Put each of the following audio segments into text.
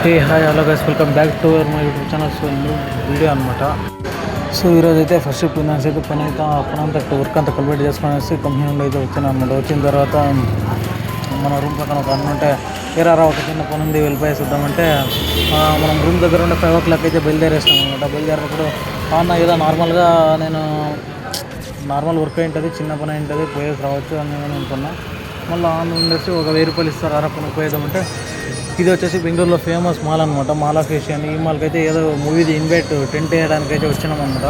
Hey hi hello guys, welcome back to our my YouTube channel. So new video అనమాట. So ఈరోజు అయితే first shift ఉందనేసి అయితే పని అయితే అప్పుడంతా వర్క్ అంతా కంప్లీట్ చేసుకునేసి కంపెనీ నుండి అయితే వచ్చాను అనమాట. వచ్చిన తర్వాత మన రూమ్ పక్కన ఒక అన్న ఉంటే ఏరారా ఒక చిన్న పని ఉంది వెళ్ళిపోయేసి వద్దామంటే మనం రూమ్ దగ్గర ఉండే 5 o'clock అయితే బయలుదేరేస్తాం అనమాట. బయలుదేరినప్పుడు అన్న ఏదో నార్మల్గా నేను నార్మల్ వర్క్ అయి ఉంటుంది, చిన్న పని అయి ఉంటుంది, పోయేసి రావచ్చు అని నేను అనుకున్నా. మళ్ళీ ఆన్ ఉండేసి ఒక 1000 రూపాయలు ఇస్తారు, అరపని పోయేదామంటే ఇది వచ్చేసి బెంగళూరులో ఫేమస్ మాల్ అనమాట. మాల్ ఆఫ్ ఏషియా అని. ఈ మాల్కి అయితే ఏదో మూవీది ఇన్వైట్ టెంట్ వేయడానికి అయితే వచ్చినాము అనమాట.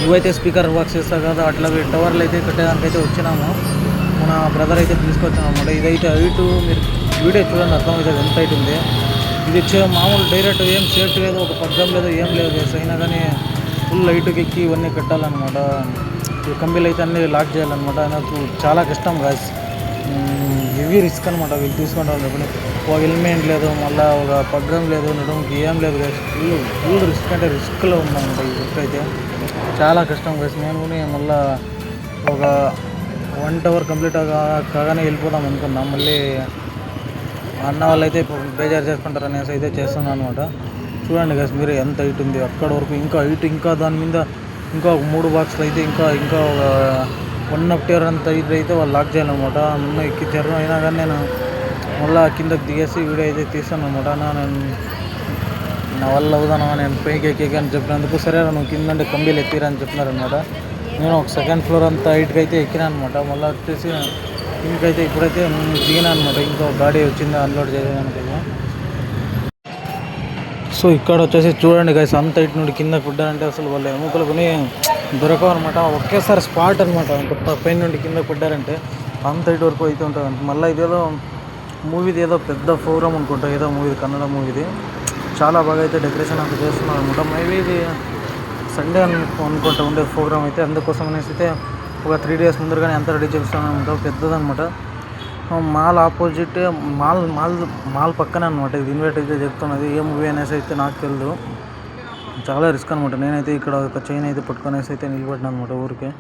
ఇవైతే స్పీకర్ బాక్స్ ఇస్తారు కదా, అట్లా టవర్లు అయితే కట్టేదానికైతే వచ్చినాము. మన బ్రదర్ అయితే తీసుకొచ్చాను అనమాట. ఇదైతే హైట్ మీరు వీడియో చూడండి, అర్థమవుతుంది ఎంత హైట్ ఉంది. ఇది వచ్చే మామూలు డైరెక్ట్ ఏం సేఫ్టీ లేదు, ఒక పగ్గం లేదు, ఏం లేదు. అయినా కానీ ఫుల్ హైట్కి ఎక్కి ఇవన్నీ కట్టాలన్నమాట. ఈ కంబీలు అయితే అన్నీ లాక్ చేయాలన్నమాట. నాకు చాలా కష్టం గాయస్, హెవీ రిస్క్ అనమాట. వీళ్ళు తీసుకుంటారు చెప్పండి, ఒక హెల్మెట్ లేదు, మళ్ళీ ఒక పగ్గం లేదు, నడుముకి ఏం లేదు గైస్. ఫుల్ రిస్క్ అంటే రిస్క్లో ఉందన్నమాట. ఈ రిస్క్ అయితే చాలా కష్టం గైస్. నేను కూడా మళ్ళీ ఒక 1 hour కంప్లీట్ కాగానే వెళ్ళిపోదాం అనుకున్నాం. మళ్ళీ అన్న వాళ్ళు అయితే బేజారు చేసుకుంటారు అనేసి అయితే చేస్తున్నాను అనమాట. చూడండి గైస్ మీరు ఎంత హైట్ ఉంది అక్కడ వరకు. ఇంకా హైట్, ఇంకా దాని మీద ఇంకా ఒక 3 బాక్సులు అయితే ఇంకా ఒక 150 అంత హైట్ అయితే వాళ్ళు లాక్ చేయాలన్నమాట. నన్ను ఎక్కించారు. అయినా కానీ నేను మళ్ళీ కిందకి దిగేసి వీడియో అయితే తీస్తాను అనమాట. నా వల్ల అవుదానా, నేను పైకి ఎక్కాను చెప్పినందుకు సరే నువ్వు కింద నుండి కంబీలు ఎత్తిరా అని చెప్పినారనమాట. నేను ఒక 2nd floor అంత హైట్కి అయితే ఎక్కినా అనమాట. మళ్ళీ వచ్చేసి ఇంకైతే ఇప్పుడైతే దిగినా అనమాట. ఇంకో గాడి వచ్చింది అన్లోడ్ చేయడానికి. సో ఇక్కడ వచ్చేసి చూడండి గైస్, అంత హైట్ నుండి కింద పడ్డారంటే అసలు వాళ్ళు ఎముకలు కొని దొరకవు అనమాట. ఒకేసారి స్పాట్ అనమాట. అంత పైన నుండి కింద పడ్డారంటే అంత హైట్ వరకు అయితే ఉంటుంది. మళ్ళీ ఇదేదో మూవీది ఏదో పెద్ద ప్రోగ్రామ్ అనుకుంటా, ఏదో మూవీది, కన్నడ మూవీది. చాలా బాగా అయితే డెకరేషన్ అంతా చేస్తున్నారు అనమాట. మేబీ ఇది సండే అనుకుంటా ఉండే ప్రోగ్రామ్ అయితే. అందుకోసం అనేసి అయితే ఒక 3 days ముందరగానే అంతా రెడీ చేస్తాను అనమాట. పెద్దదనమాట. మాల్ ఆపోజిట్ మాల్ పక్కనే అనమాట. ఇది ఇన్వైట్ అయితే చెప్తున్నది. ఏ మూవీ అనేసి అయితే నాకు తెలియదు. చాలా రిస్క్ అనమాట. నేనైతే ఇక్కడ ఒక చైన్ అయితే పట్టుకునేసి అయితే నిలబడినా అనమాట. ఊరికే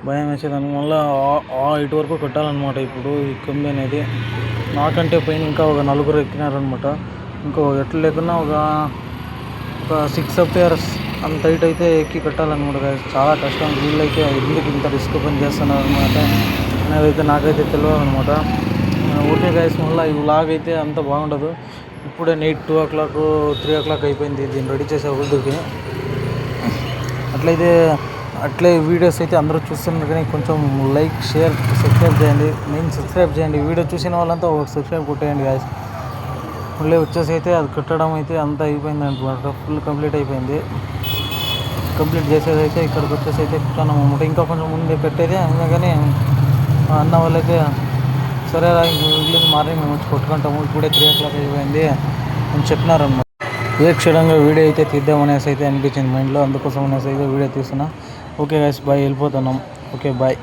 భయం వేసేదాన్ని. మళ్ళీ ఇటు వరకు కట్టాలన్నమాట. ఇప్పుడు ఈ కంబి అనేది నాకంటే పైన ఇంకా ఒక 4 ఎక్కినారనమాట. ఇంకో ఎట్లా లేకున్నా ఒక 6 years అంత హైట్ అయితే ఎక్కి కట్టాలన్నమాట. చాలా కష్టం. వీళ్ళైతే ఎందుకు ఇంత రిస్క్ పని చేస్తున్నారు అనమాట అనేది నాకైతే తెలియదు అనమాట. ఊరికే గైస్ మళ్ళీ ఈ వ్లాగ్ అయితే అంత బాగుండదు. ఇప్పుడే నైట్ 2 o'clock 3 o'clock అయిపోయింది దీన్ని రెడీ చేసే వద్దుకి. అట్లే వీడియోస్ అయితే అందరూ చూస్తున్నారు కానీ కొంచెం లైక్, షేర్, సబ్స్క్రైబ్ చేయండి. నేను సబ్స్క్రైబ్ చేయండి. వీడియో చూసిన వాళ్ళంతా ఒక సబ్స్క్రైబ్ కొట్టేయండి గాయస్. మళ్ళీ వచ్చేసి అయితే అది కట్టడం అయితే అంతా అయిపోయింది అనమాట. ఫుల్ కంప్లీట్ అయిపోయింది. కంప్లీట్ చేసేది అయితే ఇక్కడికి వచ్చేసి అయితే కుట్టాను అనమాట. ఇంకా కొంచెం ముందే పెట్టేది అయినా కానీ అన్న వాళ్ళైతే సరే ఇంగ్లీష్ మార్నింగ్ మేము వచ్చి కొట్టుకుంటాము, ఇప్పుడే 3 o'clock అయిపోయింది అని చెప్పినారనమాట. ఏ క్షణంగా వీడియో అయితే తీద్దామనేసి అయితే అనిపించింది మైండ్లో. అందుకోసం అనేసి అయితే వీడియో తీస్తున్నా. ఓకే గైస్ బాయ్, వెళ్ళిపోతున్నాం. Okay bye.